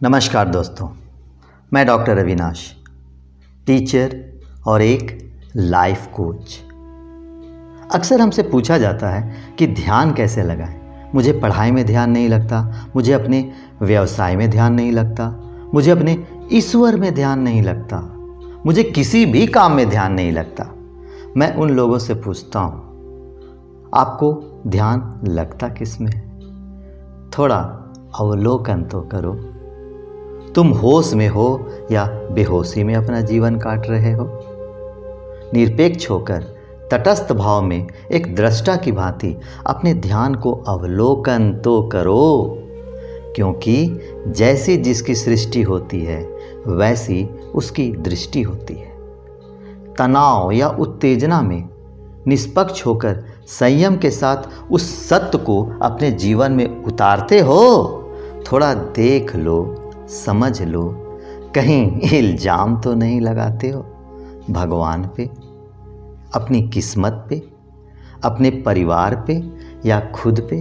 नमस्कार दोस्तों, मैं डॉक्टर अविनाश, टीचर और एक लाइफ कोच। अक्सर हमसे पूछा जाता है कि ध्यान कैसे लगाएं। मुझे पढ़ाई में ध्यान नहीं लगता, मुझे अपने व्यवसाय में ध्यान नहीं लगता, मुझे अपने ईश्वर में ध्यान नहीं लगता, मुझे किसी भी काम में ध्यान नहीं लगता। मैं उन लोगों से पूछता हूँ, आपको ध्यान लगता किस में है? थोड़ा अवलोकन तो करो। तुम होश में हो या बेहोशी में अपना जीवन काट रहे हो? निरपेक्ष होकर तटस्थ भाव में एक दृष्टा की भांति अपने ध्यान को अवलोकन तो करो, क्योंकि जैसी जिसकी सृष्टि होती है वैसी उसकी दृष्टि होती है। तनाव या उत्तेजना में निष्पक्ष होकर संयम के साथ उस सत्य को अपने जीवन में उतारते हो। थोड़ा देख लो, समझ लो, कहीं इल्जाम तो नहीं लगाते हो भगवान पे, अपनी किस्मत पे, अपने परिवार पे या खुद पे।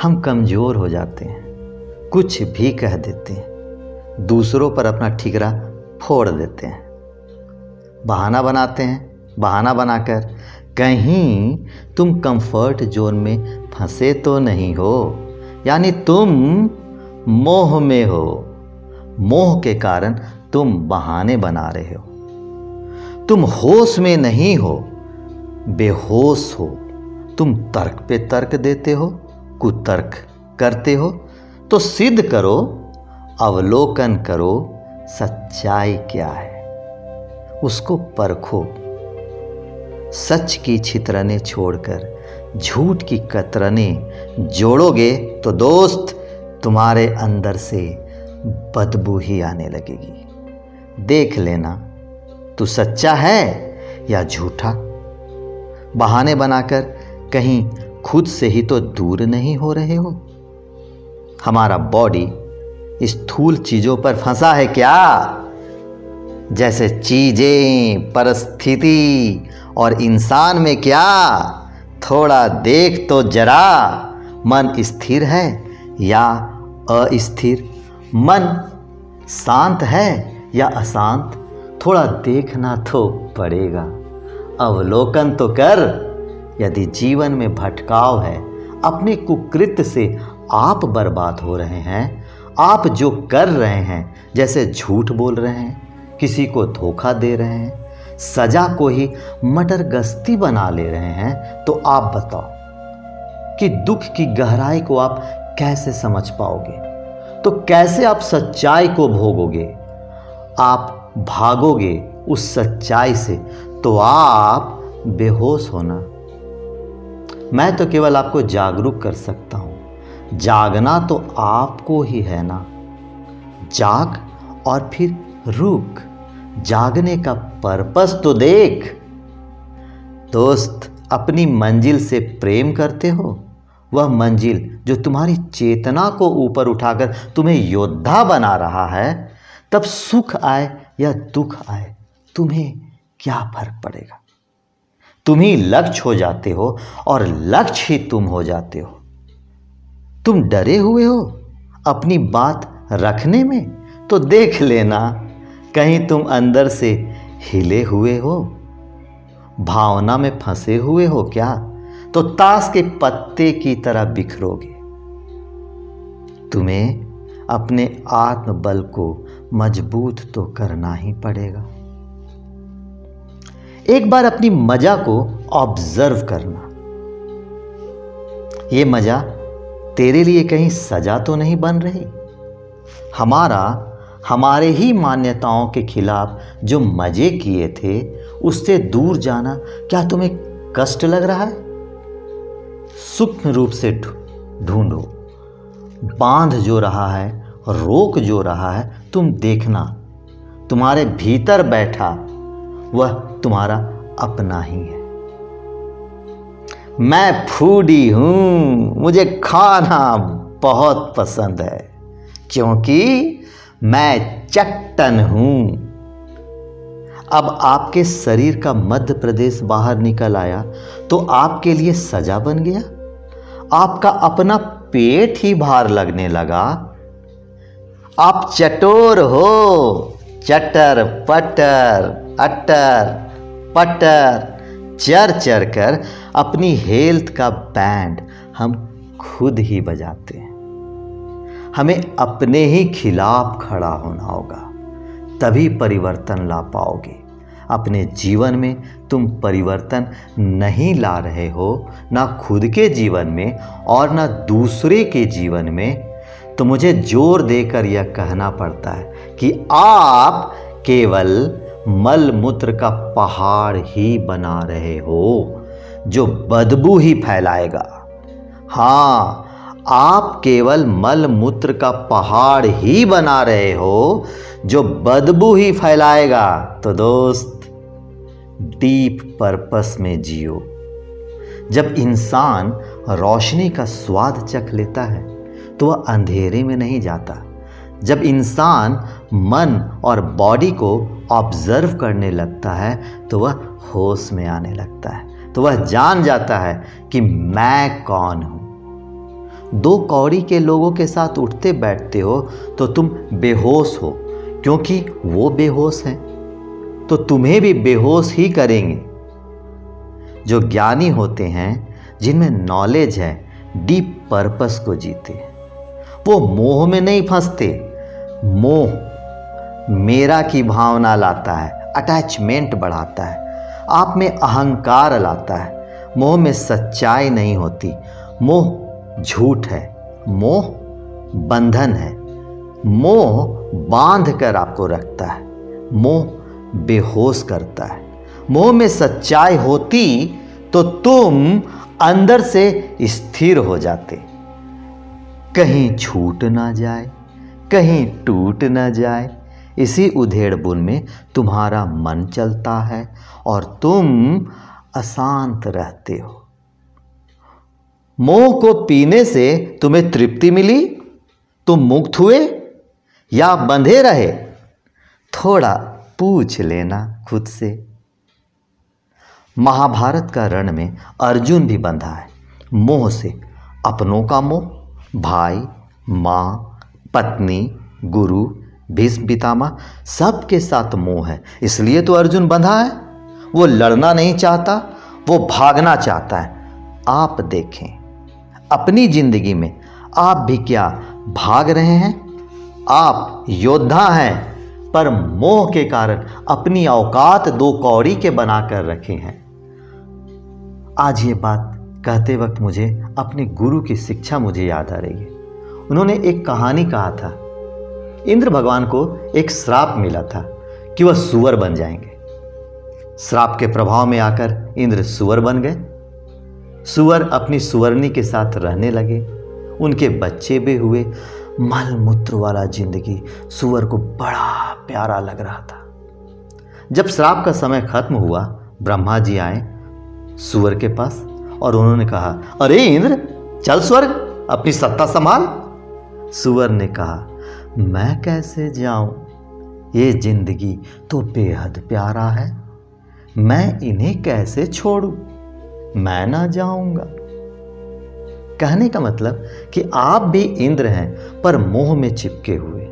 हम कमज़ोर हो जाते हैं, कुछ भी कह देते हैं, दूसरों पर अपना ठिकरा फोड़ देते हैं, बहाना बनाते हैं। बहाना बनाकर कहीं तुम कंफर्ट जोन में फंसे तो नहीं हो, यानी तुम मोह में हो। मोह के कारण तुम बहाने बना रहे हो। तुम होश में नहीं हो, बेहोश हो। तुम तर्क पे तर्क देते हो, कुतर्क करते हो। तो सिद्ध करो, अवलोकन करो, सच्चाई क्या है उसको परखो। सच की छितरने छोड़कर झूठ की कतरने जोड़ोगे तो दोस्त तुम्हारे अंदर से बदबू ही आने लगेगी। देख लेना तू सच्चा है या झूठा। बहाने बनाकर कहीं खुद से ही तो दूर नहीं हो रहे हो। हमारा बॉडी स्थूल चीजों पर फंसा है क्या? जैसे चीजें, परिस्थिति और इंसान में क्या? थोड़ा देख तो जरा, मन स्थिर है या अस्थिर? मन शांत है या अशांत? थोड़ा देखना तो पड़ेगा, अवलोकन तो कर। यदि जीवन में भटकाव है, अपने कुकृत्य से आप बर्बाद हो रहे हैं, आप जो कर रहे हैं, जैसे झूठ बोल रहे हैं, किसी को धोखा दे रहे हैं, सजा को ही मटर गश्ती बना ले रहे हैं, तो आप बताओ कि दुख की गहराई को आप कैसे समझ पाओगे? तो कैसे आप सच्चाई को भोगोगे? आप भागोगे उस सच्चाई से तो आप बेहोश होना। मैं तो केवल आपको जागरूक कर सकता हूं। जागना तो आपको ही है ना। जाग और फिर रुक। जागने का पर्पस तो देख। दोस्त, अपनी मंजिल से प्रेम करते हो? वह मंजिल जो तुम्हारी चेतना को ऊपर उठाकर तुम्हें योद्धा बना रहा है, तब सुख आए या दुख आए तुम्हें क्या फर्क पड़ेगा? तुम ही लक्ष्य हो जाते हो और लक्ष्य ही तुम हो जाते हो। तुम डरे हुए हो अपनी बात रखने में? तो देख लेना कहीं तुम अंदर से हिले हुए हो, भावना में फंसे हुए हो क्या? तो ताश के पत्ते की तरह बिखरोगे। तुम्हें अपने आत्मबल को मजबूत तो करना ही पड़ेगा। एक बार अपनी मजा को ऑब्जर्व करना। ये मजा तेरे लिए कहीं सजा तो नहीं बन रही? हमारे ही मान्यताओं के खिलाफ जो मजे किए थे, उससे दूर जाना क्या तुम्हें कष्ट लग रहा है? सूक्ष्म रूप से ढूंढो। बांध जो रहा है, रोक जो रहा है, तुम देखना तुम्हारे भीतर बैठा वह तुम्हारा अपना ही है। मैं फूडी हूं, मुझे खाना बहुत पसंद है, क्योंकि मैं चट्टन हूं। अब आपके शरीर का मध्य प्रदेश बाहर निकल आया तो आपके लिए सजा बन गया? आपका अपना पेट ही भार लगने लगा? आप चटोर हो। चटर पटर अटर पटर चर चर कर अपनी हेल्थ का बैंड हम खुद ही बजाते हैं। हमें अपने ही खिलाफ खड़ा होना होगा, तभी परिवर्तन ला पाओगे। अपने जीवन में तुम परिवर्तन नहीं ला रहे हो, ना खुद के जीवन में और ना दूसरे के जीवन में, तो मुझे जोर देकर यह कहना पड़ता है कि आप केवल मल मूत्र का पहाड़ ही बना रहे हो जो बदबू ही फैलाएगा। हाँ, आप केवल मल मूत्र का पहाड़ ही बना रहे हो जो बदबू ही फैलाएगा। तो दोस्त, डीप पर्पस में जियो। जब इंसान रोशनी का स्वाद चख लेता है तो वह अंधेरे में नहीं जाता। जब इंसान मन और बॉडी को ऑब्जर्व करने लगता है तो वह होश में आने लगता है, तो वह जान जाता है कि मैं कौन हूं। दो कौड़ी के लोगों के साथ उठते बैठते हो तो तुम बेहोश हो, क्योंकि वो बेहोश हैं तो तुम्हें भी बेहोश ही करेंगे। जो ज्ञानी होते हैं, जिनमें नॉलेज है, डीप पर्पस को जीते हैं। वो मोह में नहीं फंसते। मोह मेरा की भावना लाता है, अटैचमेंट बढ़ाता है, आप में अहंकार लाता है। मोह में सच्चाई नहीं होती। मोह झूठ है, मोह बंधन है। मोह बांध कर आपको रखता है, मोह बेहोश करता है। मोह में सच्चाई होती तो तुम अंदर से स्थिर हो जाते। कहीं छूट ना जाए, कहीं टूट ना जाए, इसी उधेड़-बुन में तुम्हारा मन चलता है और तुम अशांत रहते हो। मोह को पीने से तुम्हें तृप्ति मिली, तुम मुक्त हुए या बंधे रहे? थोड़ा पूछ लेना खुद से। महाभारत का रण में अर्जुन भी बंधा है मोह से। अपनों का मोह, भाई, माँ, पत्नी, गुरु, भीष्म पितामह, सबके साथ मोह है। इसलिए तो अर्जुन बंधा है। वो लड़ना नहीं चाहता, वो भागना चाहता है। आप देखें अपनी जिंदगी में आप भी क्या भाग रहे हैं? आप योद्धा हैं, पर मोह के कारण अपनी औकात दो कौड़ी के बनाकर रखे हैं। आज ये बात कहते वक्त मुझे अपने गुरु की शिक्षा मुझे याद आ रही है। उन्होंने एक कहानी कहा था। इंद्र भगवान को एक श्राप मिला था कि वह सुअर बन जाएंगे। श्राप के प्रभाव में आकर इंद्र सुअर बन गए। सुअर अपनी सुअरनी के साथ रहने लगे, उनके बच्चे भी हुए। मल मूत्र वाला जिंदगी सुअर को बड़ा प्यारा लग रहा था। जब श्राप का समय खत्म हुआ, ब्रह्मा जी आए सुअर के पास और उन्होंने कहा, अरे इंद्र, चल स्वर्ग, अपनी सत्ता संभाल। सुअर ने कहा, मैं कैसे जाऊं, ये जिंदगी तो बेहद प्यारा है, मैं इन्हें कैसे छोड़ूं, मैं ना जाऊंगा। कहने का मतलब कि आप भी इंद्र हैं, पर मोह में चिपके हुए,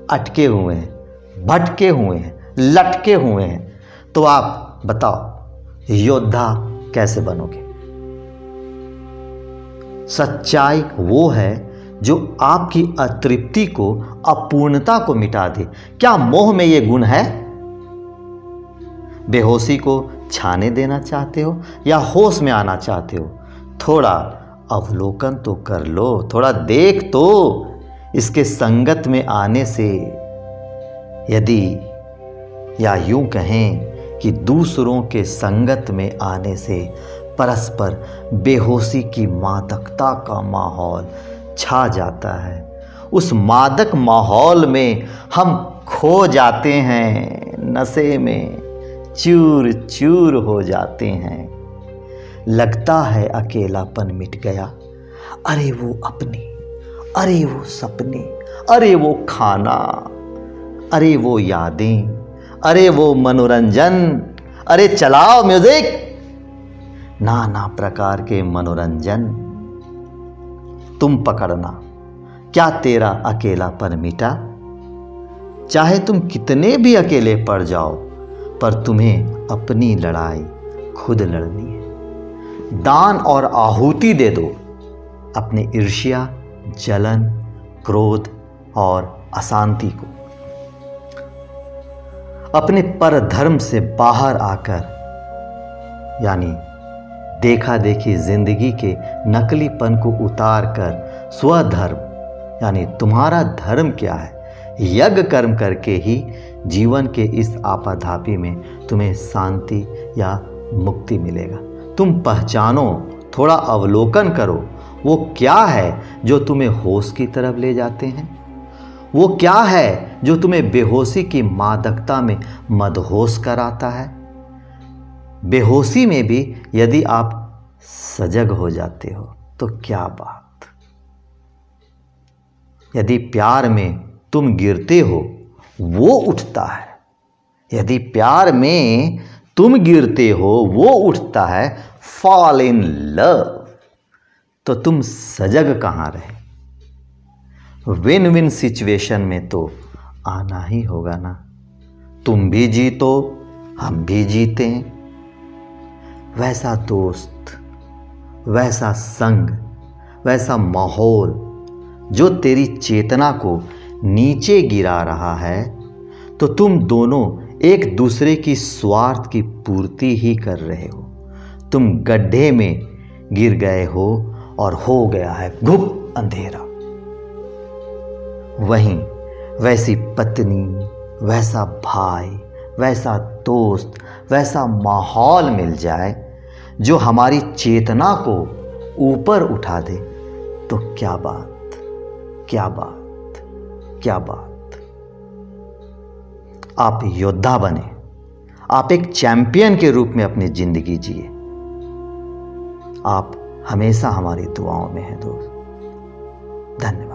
अटके हुए हैं, भटके हुए हैं, लटके हुए हैं। तो आप बताओ योद्धा कैसे बनोगे? सच्चाई वो है जो आपकी अतृप्ति को, अपूर्णता को मिटा दे। क्या मोह में ये गुण है? बेहोशी को छाने देना चाहते हो या होश में आना चाहते हो? थोड़ा अवलोकन तो कर लो, थोड़ा देख तो। इसके संगत में आने से, यदि या यूं कहें कि दूसरों के संगत में आने से परस्पर बेहोशी की मादकता का माहौल छा जाता है। उस मादक माहौल में हम खो जाते हैं, नशे में चूर चूर हो जाते हैं। लगता है अकेलापन मिट गया। अरे वो अपने, अरे वो सपने, अरे वो खाना, अरे वो यादें, अरे वो मनोरंजन, अरे चलाओ म्यूजिक। नाना प्रकार के मनोरंजन तुम पकड़ना। क्या तेरा अकेलापन मिटा? चाहे तुम कितने भी अकेले पड़ जाओ, पर तुम्हें अपनी लड़ाई खुद लड़नी है। दान और आहुति दे दो अपनी ईर्ष्या, जलन, क्रोध और अशांति को। अपने परधर्म से बाहर आकर, यानी देखा देखी जिंदगी के नकलीपन को उतार कर स्वधर्म, यानी तुम्हारा धर्म क्या है, यज्ञ कर्म करके ही जीवन के इस आपाधापी में तुम्हें शांति या मुक्ति मिलेगा। तुम पहचानो, थोड़ा अवलोकन करो, वो क्या है जो तुम्हें होश की तरफ ले जाते हैं। वो क्या है जो तुम्हें बेहोशी की मादकता में मदहोश कराता है। बेहोशी में भी यदि आप सजग हो जाते हो तो क्या बात। यदि प्यार में तुम गिरते हो, वो उठता है। यदि प्यार में तुम गिरते हो, वो उठता है। Fall in love. तो तुम सजग कहाँ रहे। विन विन सिचुएशन में तो आना ही होगा ना। तुम भी जीतो, हम भी जीते। वैसा दोस्त, वैसा संग, वैसा माहौल जो तेरी चेतना को नीचे गिरा रहा है, तो तुम दोनों एक दूसरे की स्वार्थ की पूर्ति ही कर रहे हो। तुम गड्ढे में गिर गए हो और हो गया है घुप अंधेरा। वहीं वैसी पत्नी, वैसा भाई, वैसा दोस्त, वैसा माहौल मिल जाए जो हमारी चेतना को ऊपर उठा दे, तो क्या बात, क्या बात, क्या बात। आप योद्धा बने, आप एक चैंपियन के रूप में अपनी जिंदगी जिए। आप हमेशा हमारी दुआओं में हैं दोस्त। धन्यवाद।